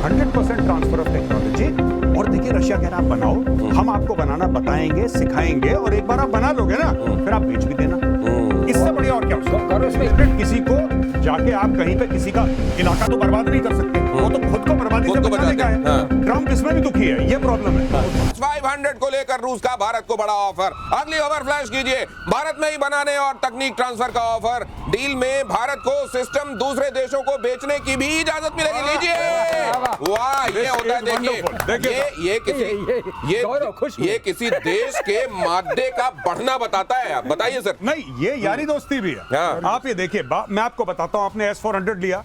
100% transfer of technology. और देखिए Russia कह रहा है आप बनाओ, हम आपको बनाना बताएंगे, सिखाएंगे, और एक बार आप बना लोगे ना फिर आप बेच भी देना। इससे बढ़िया और क्या हो सकता है? किसी को जाके आप कहीं पे किसी का इलाका तो बर्बाद नहीं कर सकते, वो तो खुद को बर्बादी से बचाने का है। ट्रम्प इसमें भी दुखी है, ये प्रॉब्लम है। 500 को लेकर रूस का भारत को बड़ा ऑफर। अगली खबर फ्लैश कीजिए, भारत में ही बनाने और तकनीक ट्रांसफर का ऑफर। डील में भारत को सिस्टम दूसरे देशों को बेचने की भी इजाजत मिलेगी। लीजिए, वाह, ये होता है। देखिए ये किसी देश के मादे का बढ़ना बताता है। आप बताइए सर। नहीं, ये यारी दोस्ती भी है। आप ये देखिए, मैं आपको बताता हूं, आपने S-400 लिया,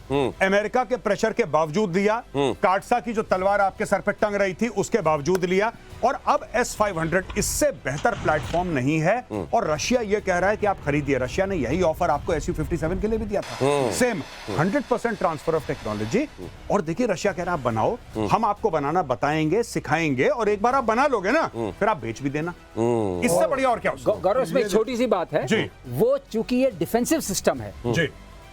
अमेरिका के प्रेशर के बावजूद लिया, काटसा की जो तलवार आपके सर पे टंग रही थी उसके बावजूद लिया, और अब S-500 इससे बेहतर प्लेटफॉर्म नहीं है। और रशिया ये कह रहा है कि आप खरीदिए। रशिया ने यही ऑफर आपको Su-57 के लिए भी दिया था, सेम 100% ट्रांसफर ऑफ टेक्नोलॉजी। और देखिए रशिया कह रहा है आप बनाओ, हम आपको बनाना बताएंगे, सिखाएंगे, और एक बार आप बना लोगे ना फिर आप बेच भी देना। इससे बढ़िया और क्या हो सकता है? गौरव, इसमें एक छोटी सी बात है जी। वो चूंकि ये डिफेंसिव सिस्टम है जी,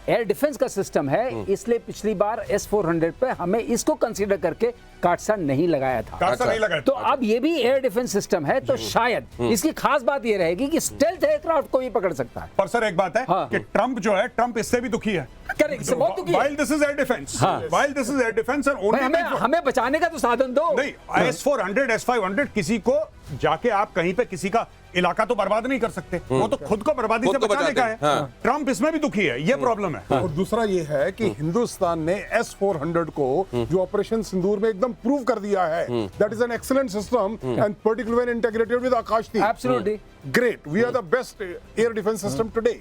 एयर डिफेंस का सिस्टम है, इसलिए पिछली बार S-400 पे हमें इसको कंसीडर करके काटसा नहीं लगाया था। काटसा नहीं लगाया। तो अब ये भी एयर डिफेंस सिस्टम है, तो शायद इसकी खास बात ये रहेगी कि स्टेल्थ एयरक्राफ्ट को भी पकड़ सकता है। पर सर एक बात है कि ट्रंप जो है, ट्रंप इससे भी दुखी है। While this is air defense, while this is air defense, and only हमें बचाने का तो साधन दो। नहीं, S-400, S-500 किसी को जाके आप कहीं पे किसी का इलाका तो बर्बाद नहीं कर सकते, वो तो खुद को बर्बादी से बचाने का है। ट्रंप इसमें भी दुखी है, ये प्रॉब्लम है। और दूसरा ये है कि हिंदुस्तान ने S-400 को जो ऑपरेशन सिंदूर में एकदम प्रूव कर दिया है, that is an excellent system and particularly when integrated with Akashdeep. Absolutely great, we are the best air defence system today.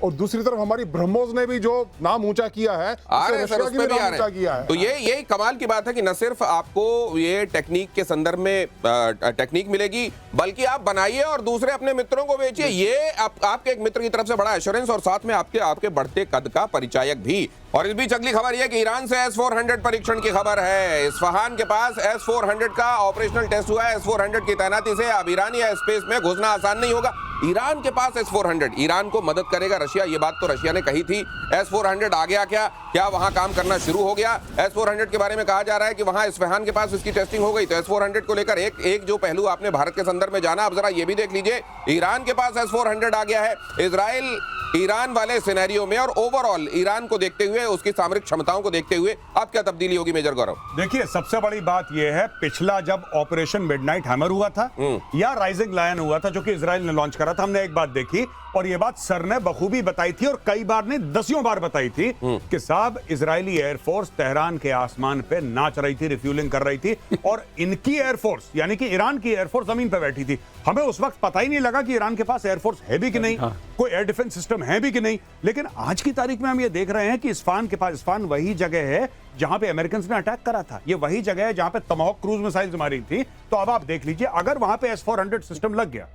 और दूसरी तरफ हमारी ब्रह्मोस ने भी जो नाम ऊंचा किया है, रशिया की भी नाम ऊंचा किया है। तो ये कमाल की बात है कि न सिर्फ आपको ये टेक्निक के संदर्भ में टेक्निक मिलेगी, बल्कि आप बनाइए और दूसरे अपने मित्रों को बेचिए। ये आपके एक मित्र की तरफ से बड़ा एश्योरेंस, और साथ में आपके बढ़ते कद का परिचायक भी। और इस बीच अगली खबर यह कि ईरान से S-400 परीक्षण की खबर है। इस्फहान के पास S-400 का ऑपरेशनल टेस्ट हुआ है। S-400 की तैनाती से अब ईरानी स्पेस में घुसना आसान नहीं होगा। ईरान के पास S-400 ईरान को मदद करेगा रशिया, ये बात तो रशिया ने कही थी। S-400 आ गया क्या वहां काम करना शुरू हो गया? S-400 के बारे में कहा जा रहा है कि वहां इस्फहान के पास इसकी टेस्टिंग हो गई। तो S-400 को लेकर एक जो पहलू आपने भारत के संदर्भ में जाना, अब जरा ये भी देख लीजिए। ईरान के पास S-400 आ गया है। इजराइल ईरान वाले सिनेरियो में और ओवरऑल ईरान को देखते हुए, उसकी सामरिक क्षमताओं को देखते हुए अब क्या तब्दीली होगी मेजर गौरव? देखिए सबसे बड़ी बात यह है, पिछला जब ऑपरेशन मिडनाइट हैमर हुआ था या राइजिंग लायन हुआ था जो कि इजराइल ने लॉन्च करा था, हमने एक बात देखी और यह बात सर ने बखूबी बताई थी और कई बार नहीं दसियों बार बताई थी कि साहब इजरायली एयरफोर्स तेहरान के आसमान पे नाच रही थी, रिफ्यूलिंग कर रही थी, और इनकी एयरफोर्स यानी कि ईरान की एयरफोर्स जमीन पे बैठी थी। हमें उस वक्त पता ही नहीं लगा कि ईरान के पास एयरफोर्स है भी कि नहीं, कोई एयर डिफेंस सिस्टम है भी कि नहीं। लेकिन आज की तारीख में हम ये देख रहे हैं कि इस्फहान के पास, इस्फहान वही जगह है जहां पे अमेरिकन ने अटैक करा था, ये वही जगह है जहां पे टमाहोक क्रूज मिसाइल्स मारी थी। तो अब आप देख लीजिए, अगर वहां पे S-400 सिस्टम लग गया,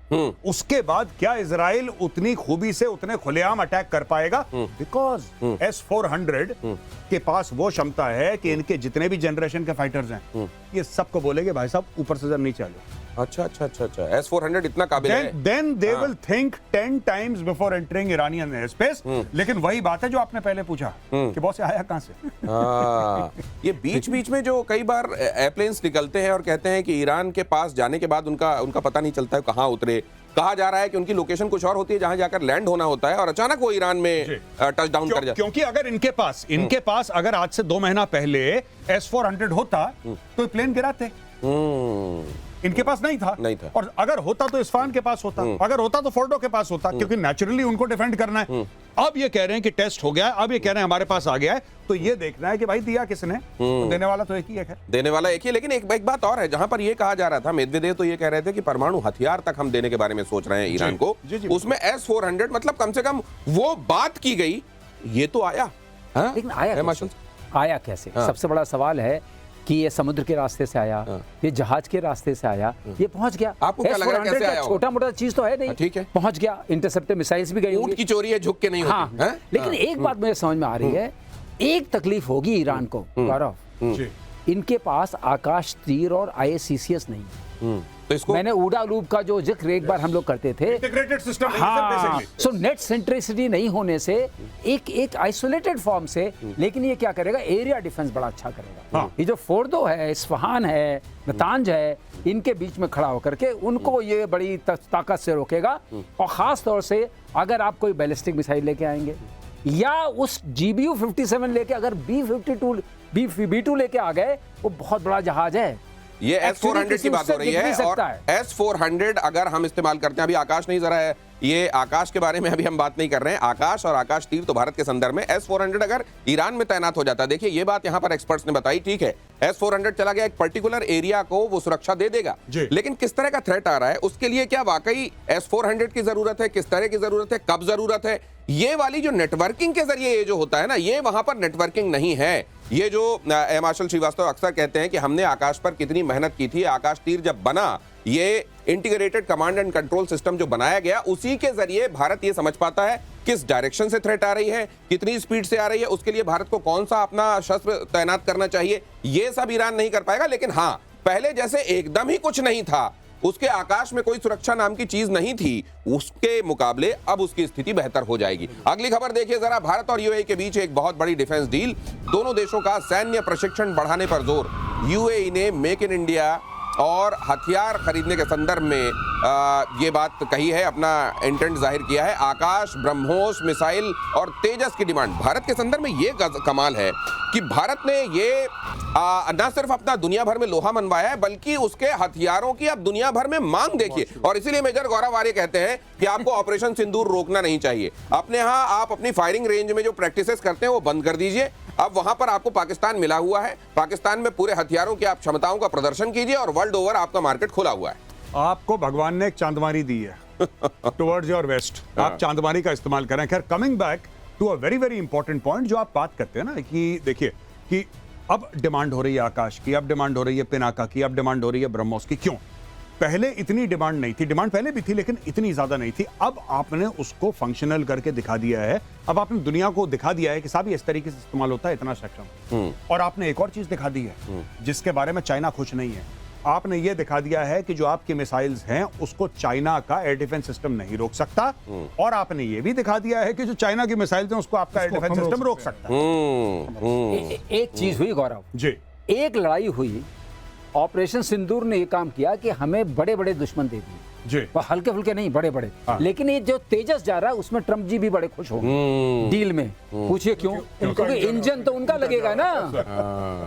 उसके बाद क्या इजराइल उतनी खूबी से उतने खुलेआम अटैक कर पाएगा? बिकॉज S-400 के पास वो क्षमता है कि इनके जितने भी जनरेशन के फाइटर्स हैं, ये सबको बोलेंगे भाई साहब ऊपर से जरा नीचे आ जाओ। अच्छा S-400 इतना काबिल है। Then they will think 10 times before entering Iranian airspace। लेकिन वही बात है जो आपने पहले पूछा कि बॉस आया कहां से? ये बीच में जो कई बार एयरप्लेन्स निकलते हैं और कहते हैं कि ईरान के पास जाने के बाद उनका पता नहीं चलता है कहां उतरे। कहा जा रहा है कि उनकी लोकेशन कुछ और होती है जहां जाकर लैंड होना होता है और अचानक वो ईरान में टच डाउन कर जाता है। क्योंकि अगर इनके पास अगर आज से 2 महीना पहले S-400 होता तो प्लेन गिराते। इनके पास नहीं था। और अगर होता तो इस्फहान के पास होता, अगर होता तो फोर्डो के पास होता, क्योंकि नेचुरली उनको डिफेंड करना है। अब ये कह रहे हैं कि टेस्ट हो गया है, अब ये कह रहे हैं हमारे पास आ गया है, तो ये देखना है कि भाई दिया किसने। तो देने वाला तो एक ही है, देने वाला एक ही। लेकिन एक बात और है, जहां पर ये कहा जा रहा था, मेदवेदेव तो ये कह रहे थे कि परमाणु हथियार तक हम देने के बारे में सोच रहे हैं ईरान को। उसमें S-400 मतलब कम से कम वो बात की गई, ये तो आया। लेकिन आया कैसे? सबसे बड़ा सवाल है कि ये समुद्र के रास्ते से आया, ये जहाज के रास्ते से आया, ये पहुंच गया। आपको क्या लग रहा है कैसे आया? छोटा मोटा चीज तो है नहीं, ठीक है, पहुंच गया। इंटरसेप्टर मिसाइल्स भी गई, ऊंट की चोरी है, झुक के नहीं होती। हाँ, लेकिन एक बात मुझे समझ में आ रही है, एक तकलीफ होगी ईरान को गौरव, इनके पास आकाश तीर और IACCS नहीं है। तो इसको मैंने उड़ा लूप का जो जिक्र एक बार हम लोग करते थे, इंटीग्रेटेड सिस्टम हाँ, सो नेट सेंट्रिसिटी नहीं होने से एक आइसोलेटेड फॉर्म से, लेकिन ये क्या करेगा, एरिया डिफेंस बड़ा अच्छा करेगा। हाँ। ये जो फोर्दो है, इस्फहान है, नतांज है, इनके बीच में खड़ा होकर के उनको ये बड़ी ताकत से रोकेगा। और खास तौर से अगर आप कोई बैलिस्टिक मिसाइल लेके आएंगे या उस GBU 57 लेके अगर B-2 लेके आ गए, वो बहुत बड़ा जहाज है। ये Actually S-400 की बात हो रही है, और S-400 अगर हम इस्तेमाल करते हैं, अभी आकाश नहीं जरा है, ये आकाश के बारे में अभी हम बात नहीं कर रहे हैं। आकाश और आकाश तीर तो भारत के संदर्भ में, S-400 अगर ईरान में तैनात हो जाता है, देखिए ये बात यहां पर एक्सपर्ट्स ने बताई, ठीक है S-400 चला गया, एक पर्टिकुलर एरिया को वो सुरक्षा दे देगा, लेकिन किस तरह का थ्रेट आ रहा है, उसके लिए क्या वाकई S-400 की जरूरत है, किस तरह की जरूरत है, कब जरूरत है, ये वाली जो नेटवर्किंग के जरिए ये जो होता है ना, ये वहां पर नेटवर्किंग नहीं है। ये जो एयर मार्शल श्रीवास्तव अक्सर कहते हैं कि हमने आकाश पर कितनी मेहनत की थी, आकाश तीर जब बना, ये integrated command and control system जो बनाया गया, उसी के जरिए भारत ये समझ पाता है किस डायरेक्शन से थ्रेट आ रही है, कितनी स्पीड से आ रही है, उसके लिए भारत को कौन सा अपना शस्त्र तैनात करना चाहिए। ये सब ईरान नहीं कर पाएगा, लेकिन हाँ, पहले जैसे एकदम ही कुछ नहीं था, उसके आकाश में कोई सुरक्षा नाम की चीज नहीं थी, उसके मुकाबले अब उसकी स्थिति बेहतर हो जाएगी। अगली खबर देखिए जरा, भारत और यूएई के बीच एक बहुत बड़ी डिफेंस डील, दोनों देशों का सैन्य प्रशिक्षण बढ़ाने पर जोर। यूएई ने मेक इन इंडिया और हथियार खरीदने के संदर्भ में ये बात कही है, अपना इंटेंट जाहिर किया है। आकाश, ब्रह्मोस मिसाइल और तेजस की डिमांड भारत के संदर्भ में ये कमाल है कि भारत ने ये न सिर्फ अपना दुनिया भर में लोहा मनवाया है, बल्कि उसके हथियारों की अब दुनिया भर में मांग देखिए। और इसीलिए मेजर गौरव आर्य कहते हैं कि आपको ऑपरेशन सिंदूर रोकना नहीं चाहिए। अपने यहाँ आप अपनी फायरिंग रेंज में जो प्रैक्टिसेस करते हैं वो बंद कर दीजिए। अब वहां पर आपको पाकिस्तान मिला हुआ है, पाकिस्तान में पूरे हथियारों की आप क्षमताओं का प्रदर्शन कीजिए और वर्ल्ड ओवर आपका मार्केट खुला हुआ है। आपको भगवान ने एक चांदमारी दी है टुवर्ड्स योर वेस्ट, आप चांदमारी का इस्तेमाल करें। खैर, coming back to a very very important point जो आप बात करते हैं ना, कि देखिए कि अब डिमांड हो रही है आकाश की, अब डिमांड हो रही है पिनाका की, अब डिमांड हो रही है ब्रह्मोस की। क्यों? पहले इतनी डिमांड नहीं थी, डिमांड पहले भी थी लेकिन इतनी ज्यादा नहीं थी। अब आपने उसको फंक्शनल करके दिखा दिया है, अब आपने दुनिया को दिखा दिया है कि साहब इस तरीके से इस्तेमाल होता है, इतना सक्षम। और आपने एक और चीज दिखा दी है जिसके बारे में चाइना खुश नहीं है। आपने ये दिखा दिया है कि जो आपकी मिसाइल्स हैं उसको चाइना का एयर डिफेंस सिस्टम नहीं रोक सकता, और आपने ये भी दिखा दिया है कि जो चाइना की मिसाइल्स हैं उसको आपका एयर डिफेंस सिस्टम रोक सकता है। एक चीज हुई गौरव जी, एक लड़ाई हुई, ऑपरेशन सिंदूर ने ये काम किया कि हमें बड़े बड़े दुश्मन दे दिए जी, हल्के फुल्के नहीं, बड़े बड़े। लेकिन ये जो तेजस जा रहा है उसमें ट्रम्प जी भी बड़े खुश हो गए डील में। पूछिए क्यों? क्योंकि इंजन तो उनका लगेगा ना,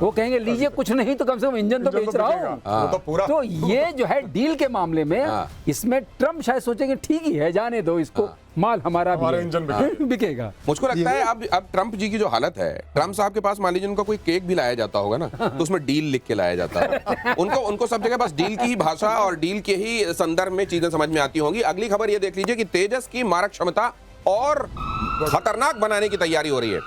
वो कहेंगे लीजिए कुछ नहीं तो कम से कम इंजन तो बेच रहा हूँ। तो ये जो है डील के मामले में, इसमें ट्रम्प शायद सोचेंगे ठीक ही है, जाने दो इसको, माल हमारा भी इंजन बिकेगा। मुझको लगता है अब ट्रम्प जी की जो हालत है, ट्रम्प साहब के पास मान लीजिए उनका कोई केक भी लाया जाता होगा ना, तो उसमें डील लिख के लाया जाता है। उनको सब जगह बस डील की ही भाषा और डील के ही संदर्भ में चीजें समझ में आती होंगी। अगली खबर ये देख लीजिए कि तेजस की मारक क्षमता और खतरनाक बनाने की तैयारी हो रही है।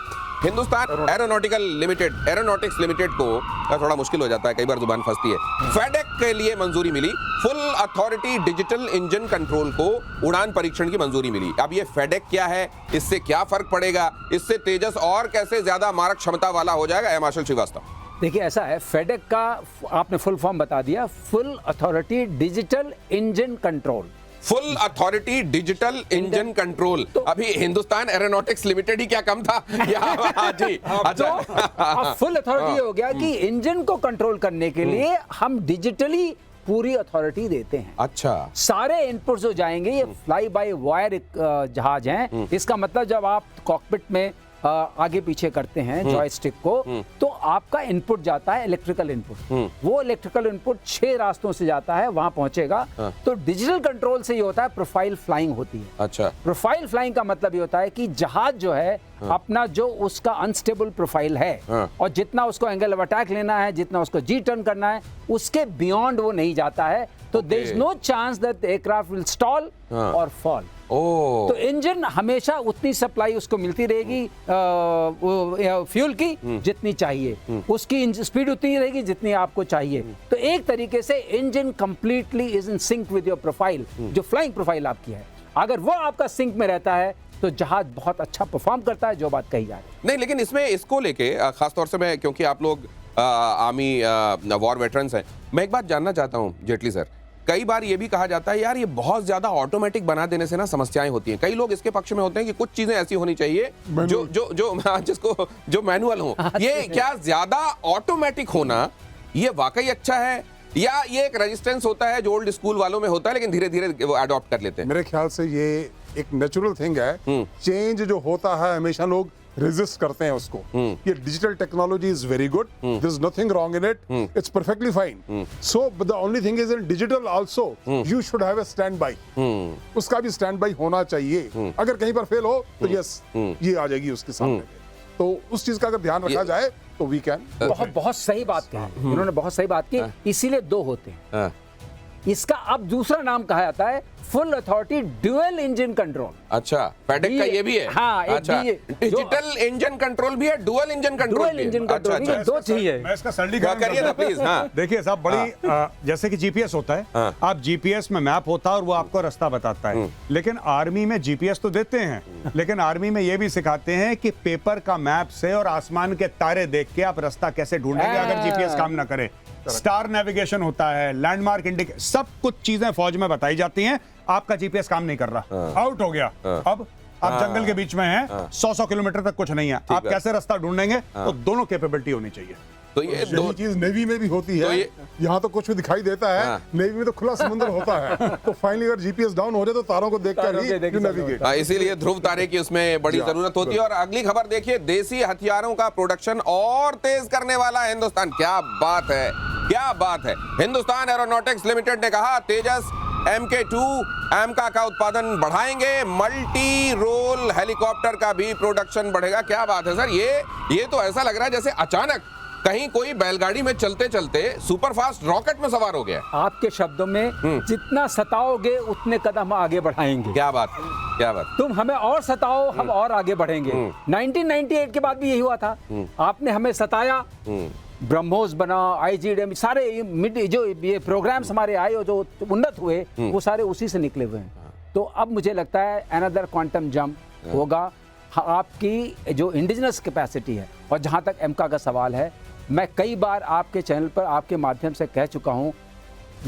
हिंदुस्तान एरोनॉटिक्स लिमिटेड को थोड़ा मुश्किल हो जाता है, कई बार जुबान फंसती है। फेडेक के लिए मंजूरी मिली, full authority digital engine control को उड़ान परीक्षण की मंजूरी मिली। अब ये फेडेक क्या है, इससे क्या फर्क पड़ेगा, इससे तेजस और कैसे ज्यादा मारक क्षमता वाला हो जाएगा? एयर मार्शल श्रीवास्तव, देखिए ऐसा है, फेडेक का आपने फुल फॉर्म बता दिया, full authority digital engine control. Full authority digital engine control. अभी हिंदुस्तान एरोनॉटिक्स लिमिटेड ही क्या कम था? जी, अच्छा, फुल अथॉरिटी हो गया कि इंजन को कंट्रोल करने के लिए हम डिजिटली पूरी अथॉरिटी देते हैं। अच्छा, सारे इनपुट्स जो जाएंगे, ये फ्लाई बाय वायर जहाज हैं। इसका मतलब जब आप कॉकपिट में आगे पीछे करते हैं जॉयस्टिक को, तो आपका इनपुट जाता है इलेक्ट्रिकल इनपुट। वो इलेक्ट्रिकल इनपुट 6 रास्तों से जाता है, वहां पहुंचेगा। तो डिजिटल कंट्रोल से ये होता है प्रोफाइल फ्लाइंग होती है। अच्छा, प्रोफाइल फ्लाइंग का मतलब ये होता है कि जहाज जो है अपना जो उसका अनस्टेबल प्रोफाइल है, और जितना उसको एंगल ऑफ अटैक लेना है, जितना उसको जी टर्न करना है, उसके बियॉन्ड वो नहीं जाता है। तो there is no chance that the aircraft will stall और फॉल। तो इंजन हमेशा उतनी सप्लाई उसको मिलती रहेगी फ्यूल की जितनी चाहिए, उसकी स्पीड उतनी रहेगी जितनी आपको चाहिए। तो एक तरीके से engine completely is in sync with your profile, जो फ्लाइंग प्रोफाइल आपकी है। अगर वो आपका सिंक में रहता है तो जहाज बहुत अच्छा परफॉर्म करता है, जो बात कही जा रही है। नहीं, लेकिन इसमें इसको लेके खासतौर से मैं, क्योंकि आप लोग आर्मी वॉर वेटरन्स हैं। मैं एक बात जानना चाहता हूं जेटली सर, कई बार ये भी कहा जाता है यार ये बहुत ज्यादा ऑटोमेटिक बना देने से ना समस्याएं होती हैं। कई लोग इसके पक्ष में होते हैं कि कुछ चीजें ऐसी होनी चाहिए जो मैनुअल हो। ये क्या ज्यादा ऑटोमेटिक होना ये वाकई अच्छा है, या ये एक रेजिस्टेंस होता है जो ओल्ड स्कूल वालों में होता है लेकिन धीरे धीरे वो अडॉप्ट कर लेते हैं? मेरे ख्याल से ये एक नेचुरल थिंग है। चेंज जो होता है हमेशा लोग रेजिस्ट करते हैं उसको। ये digital technology is very good, there is nothing wrong in it, it's perfectly fine. So but the only thing is in digital also you should have a standby. उसका भी स्टैंड बाय होना चाहिए। अगर कहीं पर fail हो तो yes ये आ जाएगी उसके सामने। तो उस चीज का अगर ध्यान रखा जाए तो वी कैन। बहुत सही बात कही इन्होंने, बहुत सही बात की। इसीलिए दो होते हैं। इसका अब दूसरा नाम कहा जाता है full authority dual engine control. अच्छा, पैडेक का ये भी है? हाँ, अच्छा, डिजिटल इंजन कंट्रोल भी है, डुअल इंजन कंट्रोल भी है। इंजन कंट्रोल भी है, दो चाहिए। मैं इसका सरलीकरण करिए ना प्लीज। हाँ, देखिए साहब, बड़ी जैसे कि जीपीएस होता है, आप जीपीएस में मैप होता है और वो आपको रास्ता बताता है। लेकिन आर्मी में जीपीएस तो देते हैं, लेकिन आर्मी में ये भी सिखाते हैं कि पेपर का मैप से और आसमान के तारे देख के आप रास्ता कैसे ढूंढेंगे अगर जीपीएस काम ना करे। स्टार नेविगेशन होता है, लैंडमार्क इंडिकेशन, सब कुछ चीजें फौज में बताई जाती हैं। आपका जीपीएस काम नहीं कर रहा, आउट हो गया। अब आप जंगल के बीच में हैं, 100 किलोमीटर तक कुछ नहीं है, आप कैसे रास्ता ढूंढेंगे? तो दोनों कैपेबिलिटी होनी चाहिए। तो ये दो चीज नेवी में भी होती है। यहाँ तो कुछ भी दिखाई देता है, नेवी में तो खुला समुद्र होता है। तो फाइनली अगर जीपीएस डाउन हो जाए तो तारों को देखकर ही यू नेविगेट। इसीलिए ध्रुव तारे की उसमें बड़ी जरूरत होती है। और अगली खबर देखिए, देसी हथियारों का प्रोडक्शन और तेज करने वाला है हिंदुस्तान। क्या बात है, क्या बात है। हिंदुस्तान एरोनॉटिक्स लिमिटेड ने कहा तेजस MK2 एमका का उत्पादन बढ़ाएंगे, मल्टी रोल हेलीकॉप्टर का भी प्रोडक्शन बढ़ेगा। क्या बात है सर, ये तो ऐसा लग रहा है जैसे अचानक कहीं कोई बैलगाड़ी में चलते चलते सुपर फास्ट रॉकेट में सवार हो गया। आपके शब्दों में जितना सताओगे उतने कदम आगे बढ़ाएंगे। क्या बात है, क्या बात। तुम हमें और सताओ, हम और आगे बढ़ेंगे। 1998 के बाद भी यही हुआ था। आपने हमें सताया, ब्रह्मोस बना, IGDM, सारे जो ये प्रोग्राम्स हमारे आए और जो उन्नत हुए वो सारे उसी से निकले हुए हैं। तो अब मुझे लगता है अनदर क्वांटम जंप होगा। आपकी जो इंडिजिनस कैपेसिटी है, और जहां तक एमका का सवाल है, मैं कई बार आपके चैनल पर आपके माध्यम से कह चुका हूं,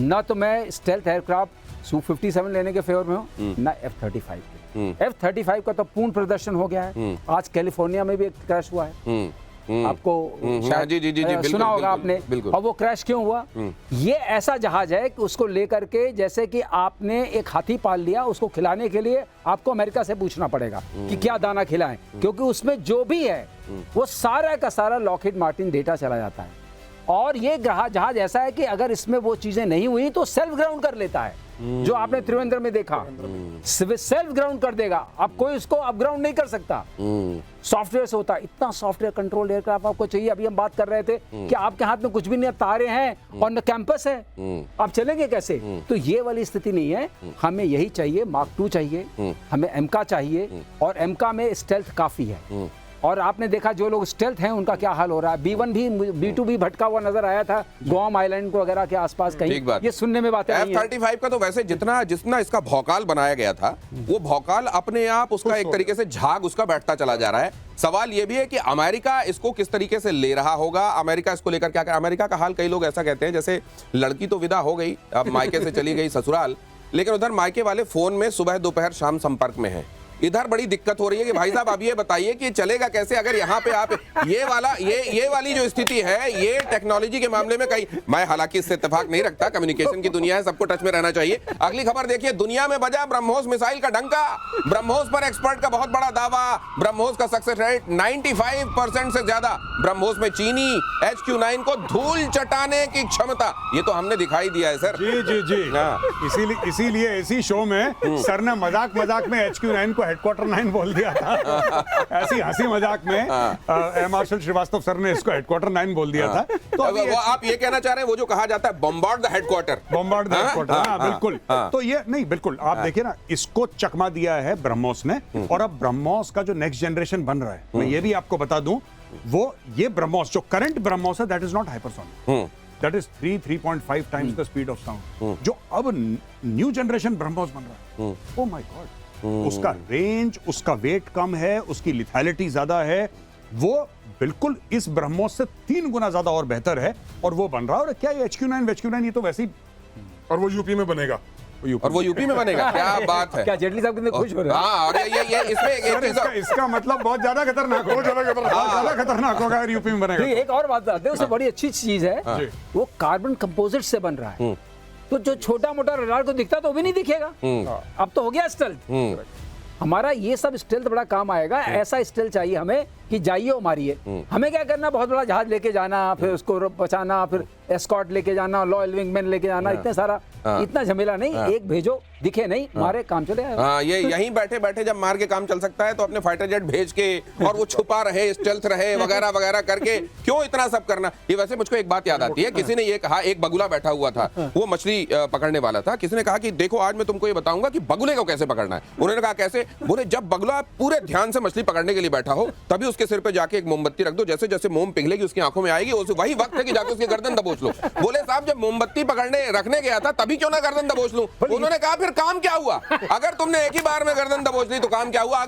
ना तो मैं स्टेल्थ एयरक्राफ्ट Su-57 लेने के फेवर में हूं, ना F-35 के। F-35 का तो पूर्ण प्रदर्शन हो गया है। आज कैलिफोर्निया में भी एक क्रैश हुआ है, आपको शायद सुना होगा आपने। और वो क्रैश क्यों हुआ? ये ऐसा जहाज है कि उसको लेकर के, जैसे कि आपने एक हाथी पाल लिया, उसको खिलाने के लिए आपको अमेरिका से पूछना पड़ेगा कि क्या दाना खिलाएं, क्योंकि उसमें जो भी है वो सारा का सारा लॉकहीड मार्टिन डेटा चला जाता है। और ये जहाज ऐसा है कि अगर इसमें वो चीजें नहीं हुई तो सेल्फ ग्राउंड कर लेता है, जो आपने त्रिवेंद्र में देखा, सेल्फ ग्राउंड कर देगा। अब कोई उसको अपग्राउंड नहीं कर सकता। सॉफ्टवेयर से होता है। इतना सॉफ्टवेयर कंट्रोल एयरक्राफ्ट आपको चाहिए। अभी हम बात कर रहे थे कि आपके हाथ में कुछ भी नहीं, तारे हैं और न कैंपस है, आप चलेंगे कैसे? तो ये वाली स्थिति नहीं है। हमें यही चाहिए, Mark 2 चाहिए, हमें एमका चाहिए, और एमका में स्टेल्थ काफी है। और आपने देखा जो लोग स्टेल्थ हैं उनका क्या हाल हो रहा है। B1 भी, B2 भी भटका हुआ नजर आया था गुआम आइलैंड को वगैरह के आसपास कहीं। ये सुनने में बातें नहीं है। F-35 का तो वैसे जितना इसका भौकाल बनाया गया था, वो भौकाल अपने आप उसका एक तरीके से झाग उसका बैठता चला जा रहा है। सवाल ये भी है कि अमेरिका इसको किस तरीके से ले रहा होगा, अमेरिका इसको लेकर क्या कर। अमेरिका का हाल, कई लोग ऐसा कहते हैं जैसे लड़की तो विदा हो गई, अब मायके से चली गई ससुराल, लेकिन उधर मायके वाले फोन में सुबह दोपहर शाम संपर्क में है। इधर बड़ी दिक्कत हो रही है कि भाई साहब आप ये बताइए कि चलेगा कैसे अगर यहाँ पे आप ये वाली जो स्थिति है, ये टेक्नोलॉजी के मामले में कहीं, मैं हालांकि इससे इत्तेफाक नहीं रखता, कम्युनिकेशन की दुनिया है, सबको टच में रहना चाहिए। अगली खबर देखिए, दुनिया में बजा ब्रह्मोस मिसाइल का डंका। ब्रह्मोस पर एक्सपर्ट का बहुत बड़ा दावा। ब्रह्मोस का सक्सेस रेट 95% से ज्यादा। ब्रह्मोस में चीनी HQ-9 को धूल चटाने की क्षमता, ये तो हमने दिखाई दिया है सर। जी। इसीलिए इसी शो में सर ने मजाक में HQ-9 को हेडक्वार्टर 9 बोल दिया था। ऐसी हंसी मजाक में एयर मार्शल श्रीवास्तव सर ने इसको हेडक्वार्टर 9 बोल दिया था। तो वो आप ये कहना चाह रहे हैं, वो जो कहा जाता है बॉम्बार्ड द हेडक्वार्टर, बिल्कुल। तो ये नहीं, बिल्कुल आप देखिए ना, इसको चकमा दिया है ब्रह्मोस ने। और अब ब्रह्मोस का जो नेक्स्ट जनरेशन बन रहा है, मैं ये भी आपको बता दूं, वो ये ब्रह्मोस जो करंट ब्रह्मोस है, that is not hypersonic, that is 3.5 times the speed of sound. जो अब न्यू जनरेशन ब्रह्मोस बन रहा है, ओ माय गॉड, उसका रेंज, उसका वेट कम है, उसकी लिथैलिटी ज्यादा है, वो बिल्कुल इस ब्रह्मोस से 3 गुना ज्यादा और बेहतर है, और वो बन रहा है। और क्या ये HQ9 ये तो वैसे ही, और वो यूपी में बनेगा, और वो यूपी में बनेगा। क्या बात है। क्या जेटली साहब कितने खुश हो रहे हैं? हाँ, और ये इसमें एक सर, चीज इसका मतलब बहुत ज्यादा खतरनाक होगा, बहुत ज्यादा खतरनाक होगा अगर यूपी में बनेगा। नहीं, एक और बात बताते हैं, उससे बड़ी अच्छी चीज है, वो कार्बन कंपोजिट से बन रहा है। तो जो छोटा मोटा रडार को दिखता तो वो भी नहीं दिखेगा। अब तो हो गया स्टेल्थ। हमारा ये सब स्टेल्थ बड़ा काम आएगा। ऐसा स्टेल्थ चाहिए हमें कि जाइए और मारिए। हमें क्या करना, बहुत बड़ा जहाज लेके जाना, फिर उसको बचाना, फिर एस्कॉर्ट लेके जाना, लॉयल विंगमैन लेके जाना, इतने सारा इतना झमेला नहीं। एक भेजो, दिखे नहीं, मारे, काम चले आएगा। हाँ, ये यहीं बैठे बैठे जब मार के काम चल सकता है तो अपने फाइटर जेट भेज के, और वो छुपा रहे, स्टेल्थ रहे, वगैरह वगैरह करके क्यों इतना सब करना। ये वैसे मुझको एक बात याद आती है, किसी ने ये कहा, एक बगुला बैठा हुआ था, वो मछली पकड़ने वाला था। किसी ने कहा कि देखो आज मैं तुमको ये बताऊंगा कि बगुले को कैसे पकड़ना है। उन्होंने कहा कैसे? बोले जब बगुला पूरे ध्यान से मछली पकड़ने के लिए बैठा हो, तभी उसके सिर पे जाके एक मोमबत्ती रख दो, जैसे जैसे मोम पिघलेगी उसकी आंखों में आएगी, वही वक्त है कि जाके उसकी गर्दन दबोच लो। बोले साहब जब मोमबत्ती पकड़ने रखने गया था तभी क्यों ना गर्दन दबोच लूं? उन्होंने कहा फिर काम क्या हुआ? अगर तुमने एक ही बार में गर्दन दबोच ली तो काम क्या हुआ?